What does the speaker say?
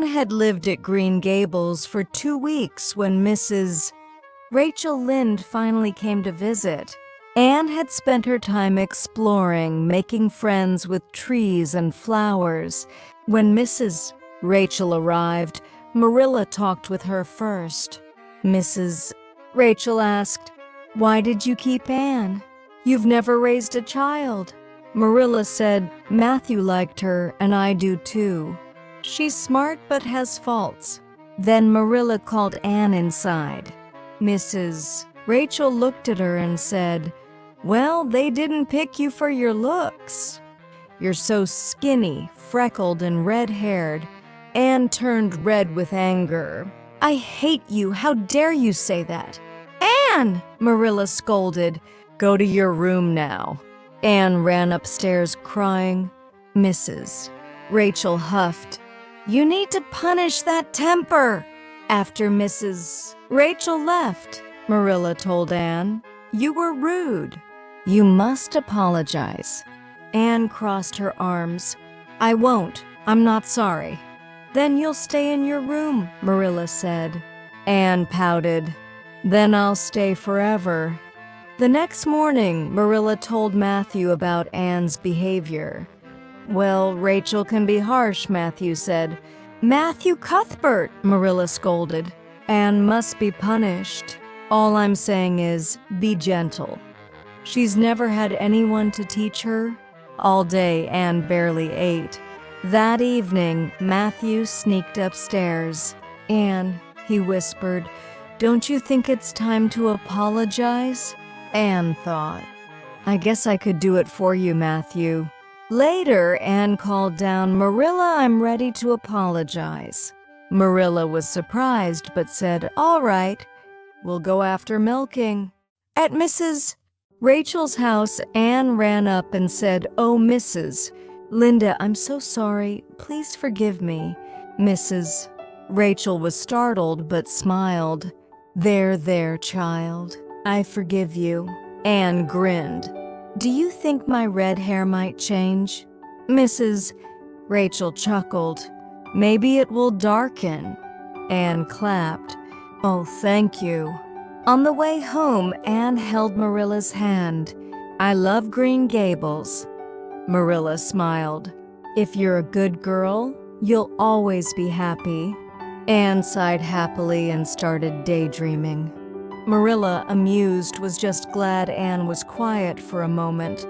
had lived at Green Gables for 2 weeks when Mrs. Rachel Lynde finally came to visit. Anne had spent her time exploring, making friends with trees and flowers. When Mrs. Rachel arrived, Marilla talked with her first. Mrs. Rachel asked, "Why did you keep Anne? You've never raised a child." Marilla said, "Matthew liked her, and I do too. She's smart but has faults." Then Marilla called Anne inside. Mrs. Rachel looked at her and said, "Well, they didn't pick you for your looks. You're so skinny, freckled, and red-haired." Anne turned red with anger. "I hate you. How dare you say that?" "Anne!" Marilla scolded. "Go to your room now." Anne ran upstairs crying. Mrs. Rachel huffed, "You need to punish that temper." After Mrs. Rachel left, Marilla told Anne, "You were rude. You must apologize." Anne crossed her arms. "I won't. I'm not sorry." "Then you'll stay in your room," Marilla said. Anne pouted. "Then I'll stay forever." The next morning, Marilla told Matthew about Anne's behavior. "Well, Rachel can be harsh," Matthew said. "Matthew Cuthbert," Marilla scolded. "Anne must be punished. All I'm saying is, be gentle. She's never had anyone to teach her." All day, Anne barely ate. That evening, Matthew sneaked upstairs. "Anne," he whispered, "don't you think it's time to apologize?" Anne thought, "I guess I could do it for you, Matthew." Later, Anne called down, "Marilla, I'm ready to apologize." Marilla was surprised but said, "All right, we'll go after milking." At Mrs. Rachel's house, Anne ran up and said, "Oh, Mrs. Linda, I'm so sorry. Please forgive me." Mrs. Rachel was startled but smiled. There, child. I forgive you." Anne grinned. "Do you think my red hair might change?" Mrs. Rachel chuckled. "Maybe it will darken." Anne clapped. "Oh, thank you." On the way home, Anne held Marilla's hand. "I love Green Gables." Marilla smiled. "If you're a good girl, you'll always be happy." Anne sighed happily and started daydreaming. Marilla, amused, was just glad Anne was quiet for a moment.